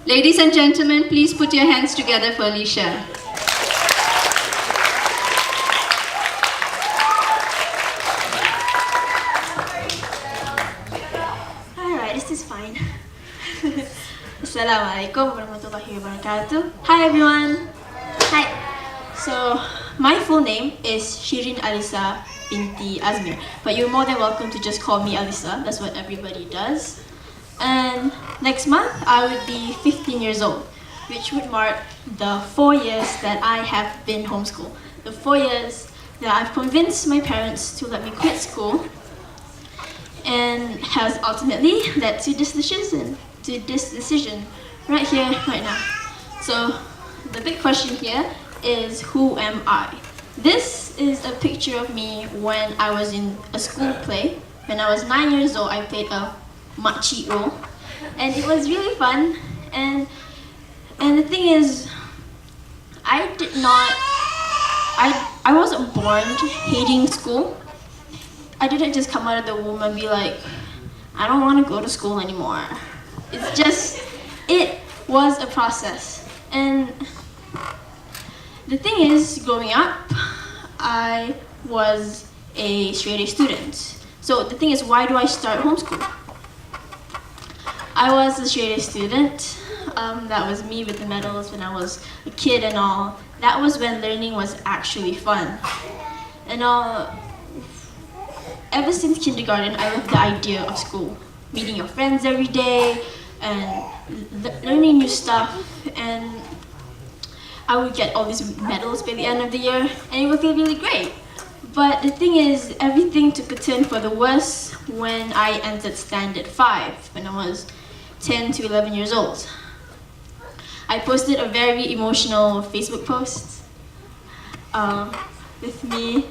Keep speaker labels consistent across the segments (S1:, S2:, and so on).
S1: Ladies and gentlemen, please put your hands together for Alicia.
S2: Alright, this is fine. Assalamualaikum warahmatullahi wabarakatuh. Hi everyone. Hi. So, my full name is Shirin Alyssa binti Azmir, but you're more than welcome to just call me Alyssa. That's what everybody does. And next month, I would be 15 years old, which would mark the 4 years that I have been homeschooled. The 4 years that I've convinced my parents to let me quit school, and has ultimately led to this decision right here, right now. So the big question here is, who am I? This is a picture of me when I was in a school play. When I was 9 years old, I played a makcik role, and it was really fun. And the thing is, I wasn't born hating school. I didn't just come out of the womb and be like, I don't want to go to school anymore. It's just, it was a process. And the thing is, growing up, I was a straight A student. So the thing is, why do I start homeschool? I was a straight A student. That was me with the medals when I was a kid and all. That was when learning was actually fun. And ever since kindergarten, I loved the idea of school. Meeting your friends every day and learning new stuff. And I would get all these medals by the end of the year, and it would feel really great. But the thing is, everything took a turn for the worse when I entered Standard 5, when I was 10 to 11 years old. I posted a very emotional Facebook post. With me,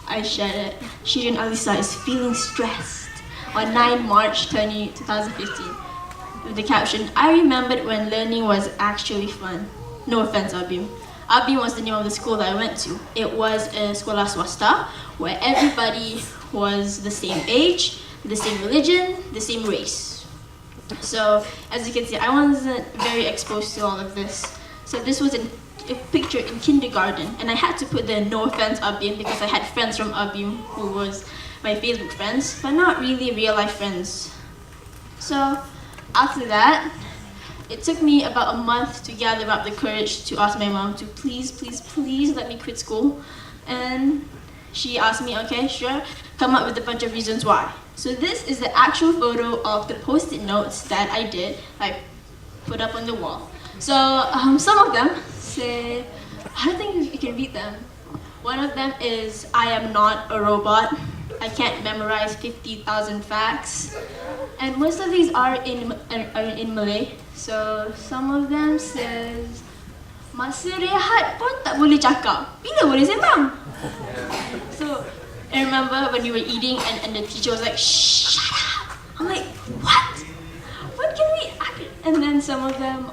S2: I shared it. Shirin Alyssa is feeling stressed on 9 March 2015. With the caption, I remembered when learning was actually fun. No offense, Abim. Abim was the name of the school that I went to. It was a sekolah swasta where everybody was the same age, the same religion, the same race. So, as you can see, I wasn't very exposed to all of this. So this was a picture in kindergarten, and I had to put the no offense Abim because I had friends from Abim who was my Facebook friends, but not really real life friends. So, after that, it took me about a month to gather up the courage to ask my mom to please let me quit school. And she asked me, okay, sure, come up with a bunch of reasons why. So this is the actual photo of the post-it notes that I did, I put up on the wall. So some of them say, I don't think you can read them. One of them is, I am not a robot. I can't memorize 50,000 facts. And most of these are in Malay. So some of them says, masa rehat pun tak boleh cakap. Bila boleh sembang? So I remember when we were eating and the teacher was like, shut up. I'm like, what? What can we? And then some of them,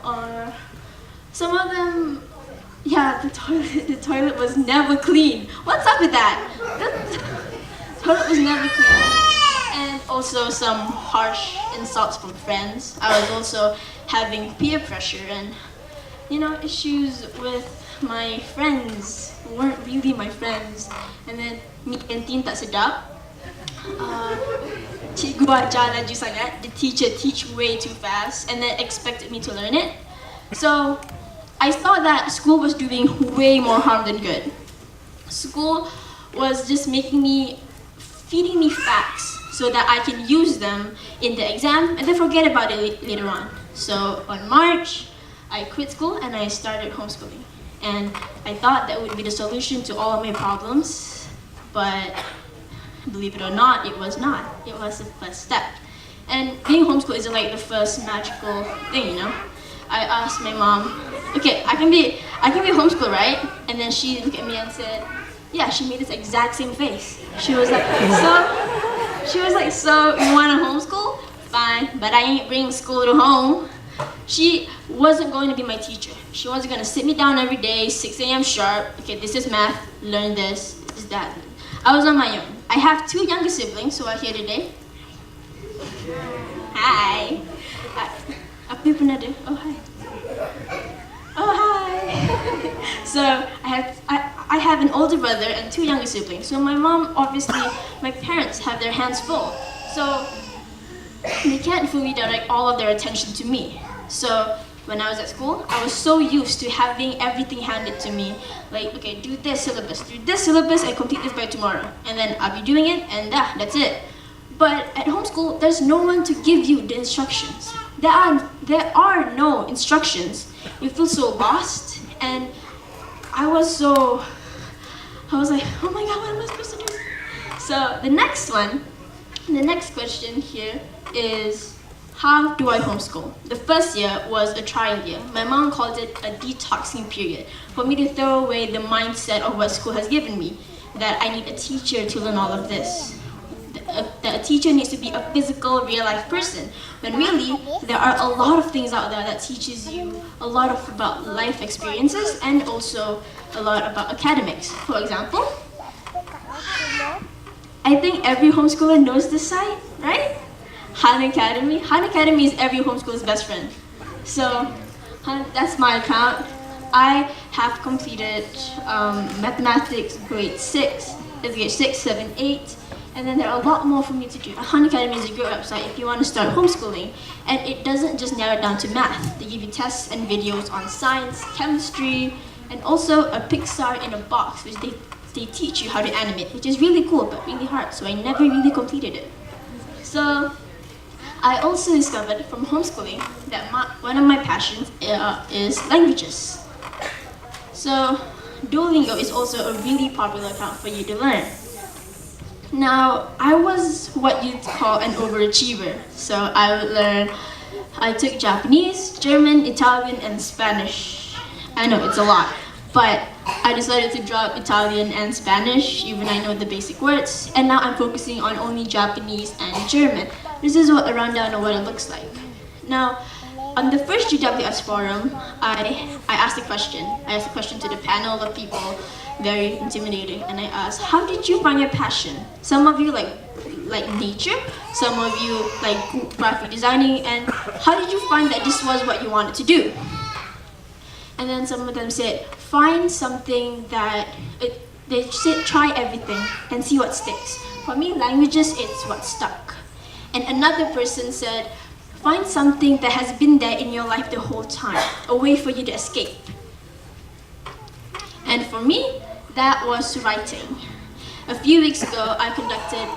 S2: yeah, the toilet was never clean. What's up with that? The toilet was never clean. And also some harsh insults from friends. I was also having peer pressure and, issues with my friends who weren't really my friends. And then meet kantin tak sedap. Cikgu ajar laju sangat. The teacher teach way too fast and then expected me to learn it. So I thought that school was doing way more harm than good. School was just feeding me facts so that I can use them in the exam and then forget about it later on. So on March, I quit school and I started homeschooling. And I thought that would be the solution to all of my problems, but believe it or not, it was not. It was the first step. And being homeschooled isn't like the first magical thing, I asked my mom, okay, I can be homeschooled, right? And then she looked at me and said, yeah, she made this exact same face. She was like, so you want to homeschool? Fine, but I ain't bringing school to home. She wasn't going to be my teacher. She wasn't going to sit me down every day, 6 a.m. sharp. Okay, this is math, learn this is that. I was on my own. I have 2 younger siblings who are here today. Hi. Apa yang pernah ada? Oh, hi. So I have an older brother and two younger siblings. So my mom, obviously, my parents have their hands full. So they can't fully direct all of their attention to me. So when I was at school, I was so used to having everything handed to me. Like, okay, do this syllabus, and complete this by tomorrow. And then I'll be doing it, and that's it. But at homeschool, there's no one to give you the instructions. There are no instructions. You feel so lost, and I was like, oh my God, what am I supposed to do? So the next question here is, how do I homeschool? The first year was a trial year. My mom called it a detoxing period for me to throw away the mindset of what school has given me, that I need a teacher to learn all of this. That a teacher needs to be a physical, real-life person, when really there are a lot of things out there that teaches you a lot about life experiences and also a lot about academics. For example, I think every homeschooler knows this site, right? Han Academy. Han Academy is every homeschooler's best friend. So that's my account. I have completed mathematics grade 6, grade 6, 7, 8. And then there are a lot more for me to do. Han Academy is a great website if you want to start homeschooling. And it doesn't just narrow it down to math. They give you tests and videos on science, chemistry, and also a Pixar in a box, which they teach you how to animate, which is really cool but really hard, so I never really completed it. So I also discovered from homeschooling that one of my passions is languages. So Duolingo is also a really popular account for you to learn. Now, I was what you'd call an overachiever. So I took Japanese, German, Italian, and Spanish. I know it's a lot, but I decided to drop Italian and Spanish, even I know the basic words, and now I'm focusing on only Japanese and German. This is a rundown of what it looks like. Now, on the first GWS forum, I asked a question. I asked a question to the panel of people, very intimidating, and I asked, how did you find your passion? Some of you like nature, some of you like graphic designing, and how did you find that this was what you wanted to do? And then some of them said, find something that, they said try everything and see what sticks. For me, languages, it's what stuck. And another person said, find something that has been there in your life the whole time, a way for you to escape. And for me, that was writing. A few weeks ago, I conducted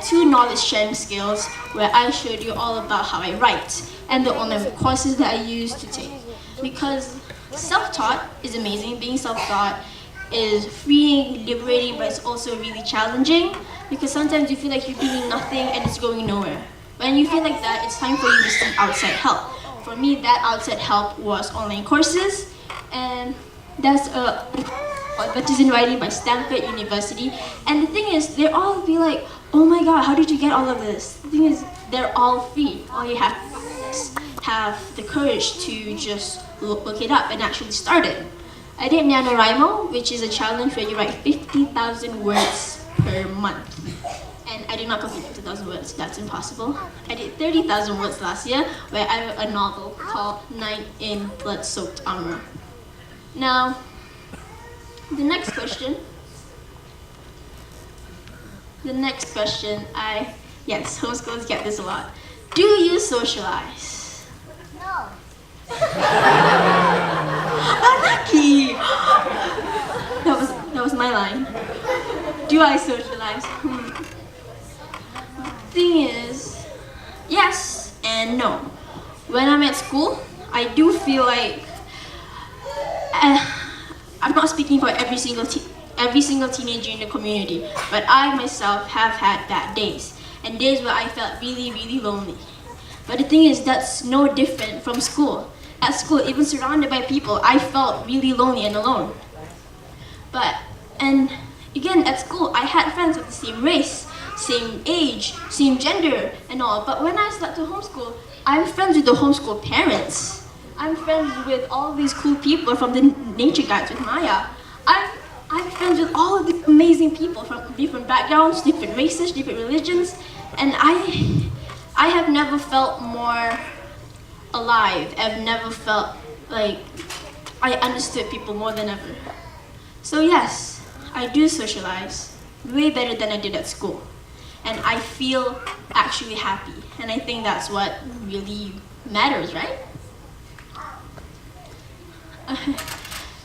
S2: 2 knowledge sharing skills where I showed you all about how I write and the online courses that I used to take. Because self-taught is amazing. Being self-taught is freeing, liberating, but it's also really challenging because sometimes you feel like you're doing nothing and it's going nowhere. When you feel like that, it's time for you to seek outside help. For me, that outside help was online courses, and that's advertising in writing by Stanford University. And the thing is, they all be like, oh my God, how did you get all of this? The thing is, they're all free. All you have to do is have the courage to just look it up and actually start it. I did NaNoWriMo, which is a challenge where you write 50,000 words per month. And I did not complete 50,000 words, that's impossible. I did 30,000 words last year, where I wrote a novel called Knight in Blood-Soaked Armor. Now, the next question, yes, homeschoolers get this a lot. Do you socialize?
S3: No.
S2: Lucky! That was my line. Do I socialize? Thing is, yes and no. When I'm at school, I do feel like I'm not speaking for every single teenager in the community, but I myself have had bad days and days where I felt really, really lonely. But the thing is, that's no different from school. At school, even surrounded by people, I felt really lonely and alone. And again, at school, I had friends of the same race, same age, same gender, and all. But when I start to homeschool, I'm friends with the homeschool parents. I'm friends with all these cool people from the nature guides with Maya. I'm friends with all of these amazing people from different backgrounds, different races, different religions, and I have never felt more alive. I've never felt like I understood people more than ever. So yes, I do socialize way better than I did at school. And I feel actually happy. And I think that's what really matters, right?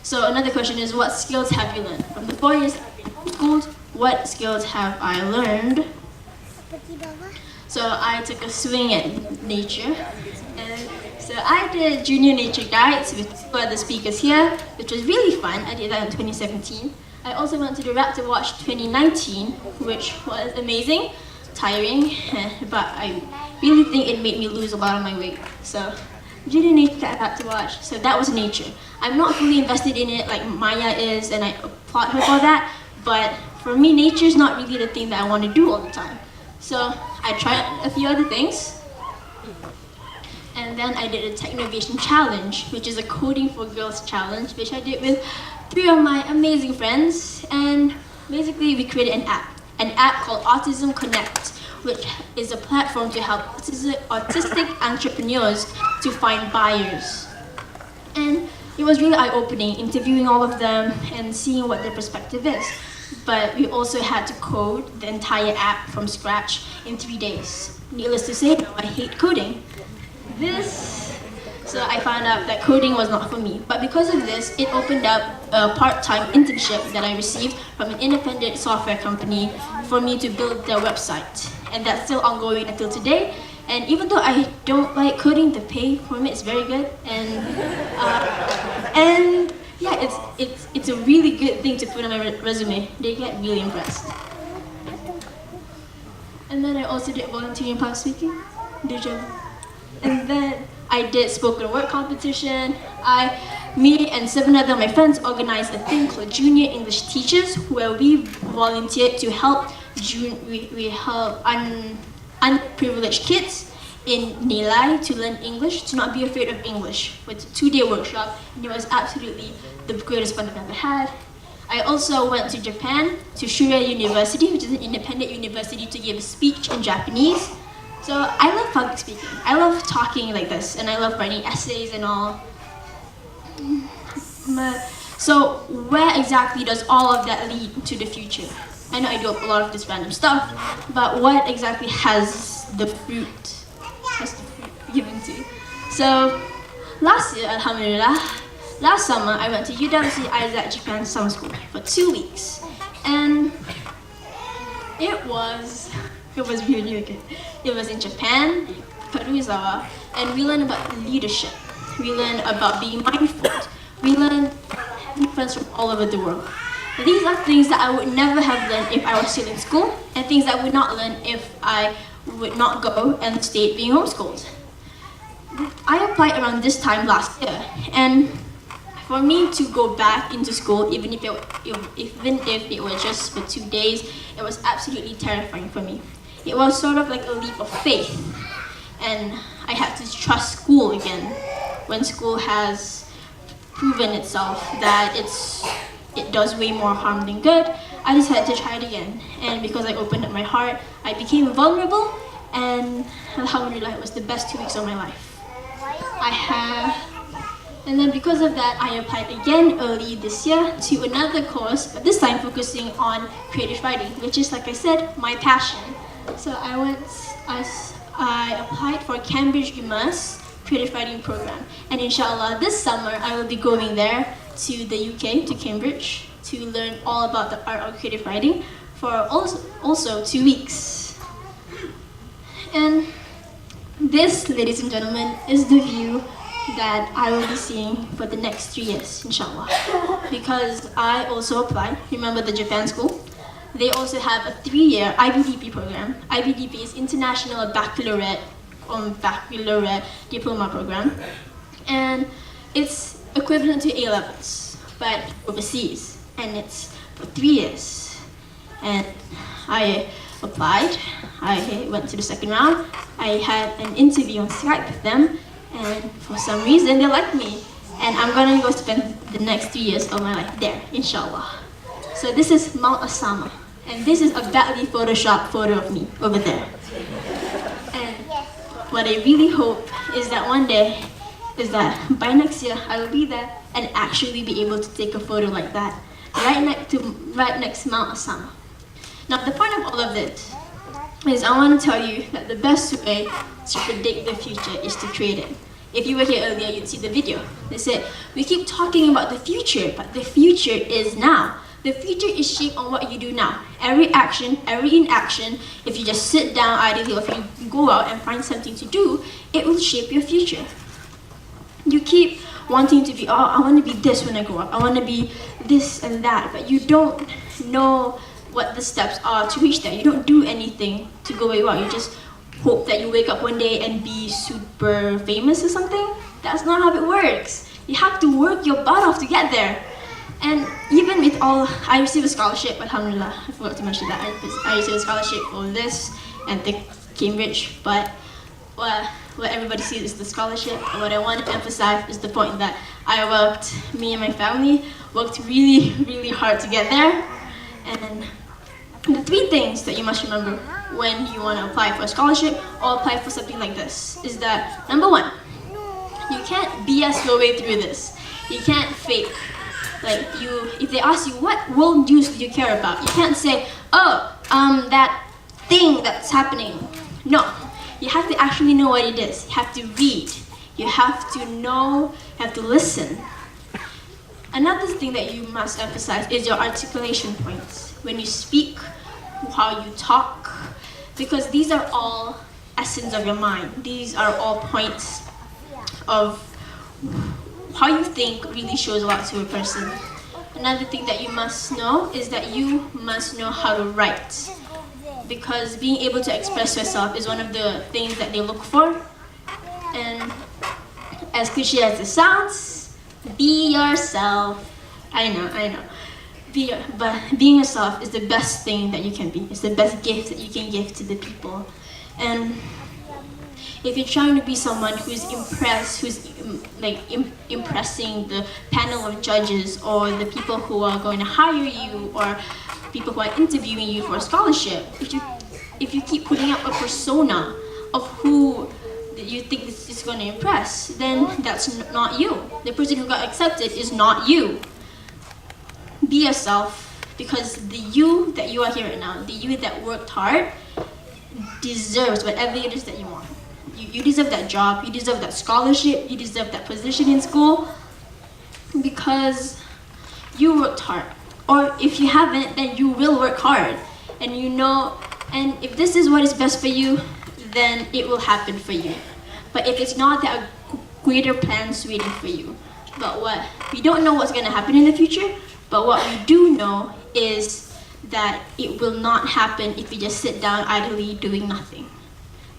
S2: So another question is, what skills have you learned? From the 4 years I've been homeschooled, what skills have I learned? So I took a swing at nature. And so I did junior nature guides with 2 other speakers here, which was really fun. I did that in 2017. I also went to the Raptor Watch 2019, which was amazing, tiring, but I really think it made me lose a lot of my weight. So junior nature at Raptor Watch, so that was nature. I'm not fully invested in it like Maya is, and I applaud her for that, but for me, nature is not really the thing that I want to do all the time. So I tried a few other things. And then I did a Technovation Challenge, which is a Coding for Girls challenge, which I did with 3 of my amazing friends. And basically we created an app called Autism Connect, which is a platform to help autistic entrepreneurs to find buyers. And it was really eye-opening, interviewing all of them and seeing what their perspective is. But we also had to code the entire app from scratch in 3 days. Needless to say, now I hate coding. So I found out that coding was not for me. But because of this, it opened up a part-time internship that I received from an independent software company for me to build their website. And that's still ongoing until today. And even though I don't like coding, the pay for it is very good. And yeah, it's a really good thing to put on my resume. They get really impressed. And then I also did volunteering public speaking. And then I did spoken word competition. Me and 7 other of my friends organized a thing called Junior English Teachers, where we volunteered to help unprivileged kids in Nilai to learn English, to not be afraid of English. It's a 2-day workshop, and it was absolutely the greatest fun I've ever had. I also went to Japan, to Shurei University, which is an independent university, to give a speech in Japanese. So I love public speaking. I love talking like this, and I love writing essays and all. So where exactly does all of that lead to the future? I know I do a lot of this random stuff, but what exactly has the fruit given to? So last year, alhamdulillah, last summer I went to UWC Japan summer school for 2 weeks, and it was really, really good. It was in Japan, Karuizawa, and we learned about leadership. We learned about being mindful. We learned having friends from all over the world. These are things that I would never have learned if I was still in school, and things that I would not learn if I would not go and stay being homeschooled. I applied around this time last year, and for me to go back into school, even if it was just for 2 days, it was absolutely terrifying for me. It was sort of like a leap of faith, and I had to trust school again when school has proven itself that it does way more harm than good. I decided to try it again, and because I opened up my heart, I became vulnerable, and alhamdulillah, it was the best 2 weeks of my life. And then because of that, I applied again early this year to another course, but this time focusing on creative writing, which is, like I said, my passion. So I applied for Cambridge Immerse creative writing program, and inshallah this summer I will be going there to the UK, to Cambridge, to learn all about the art of creative writing for also 2 weeks. And this, ladies and gentlemen, is the view that I will be seeing for the next 3 years, inshallah. Because I also applied, remember the Japan school? They also have a 3-year IBDP program. IBDP is International Baccalaureate Diploma program. And it's equivalent to A-levels, but overseas. And it's for 3 years. And I applied. I went to the second round. I had an interview on Skype with them, and for some reason they liked me. And I'm gonna go spend the next 3 years of my life there, inshallah. So this is Mount Osama, and this is a badly photoshopped photo of me over there. And what I really hope is that one day is that by next year I will be there and actually be able to take a photo like that right next to Mount Osama. Now the point of all of this is I want to tell you that the best way to predict the future is to create it. If you were here earlier, you'd see the video. They said, we keep talking about the future, but the future is now. The future is shaped on what you do now. Every action, every inaction, if you just sit down idly or if you go out and find something to do, it will shape your future. You keep wanting to be, oh, I want to be this when I grow up. I want to be this and that, but you don't know what the steps are to reach that. You don't do anything to go where you are. You just hope that you wake up one day and be super famous or something. That's not how it works. You have to work your butt off to get there. And even with all, I received a scholarship, alhamdulillah, I forgot to mention that. I received a scholarship for this and the Cambridge, but what everybody sees is the scholarship. And what I want to emphasize is the point that me and my family worked really, really hard to get there. And the 3 things that you must remember when you want to apply for a scholarship or apply for something like this is that, number 1, you can't BS your way through this. You can't fake. Like if they ask you, what world news do you care about? You can't say, oh, that thing that's happening. No, you have to actually know what it is. You have to read. You have to know, you have to listen. Another thing that you must emphasize is your articulation points. When you speak, how you talk, because these are all essence of your mind. These are all points of how you think really shows a lot to a person. Another thing that you must know is that you must know how to write, because being able to express yourself is one of the things that they look for. And as cliche as it sounds, be yourself. I know. But being yourself is the best thing that you can be. It's the best gift that you can give to the people. And if you're trying to be someone who's impressed, who's impressing the panel of judges or the people who are going to hire you or people who are interviewing you for a scholarship, if you keep putting up a persona of who you think this is going to impress, then that's not you. The person who got accepted is not you. Be yourself, because the you that you are here right now, the you that worked hard, deserves whatever it is that you want. You deserve that job, you deserve that scholarship, you deserve that position in school, because you worked hard. Or if you haven't, then you will work hard. And you know, and if this is what is best for you, then it will happen for you. But if it's not, there are greater plans waiting for you. But we don't know what's going to happen in the future, but what we do know is that it will not happen if you just sit down idly doing nothing.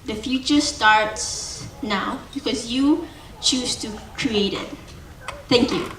S2: The future starts now because you choose to create it. Thank you.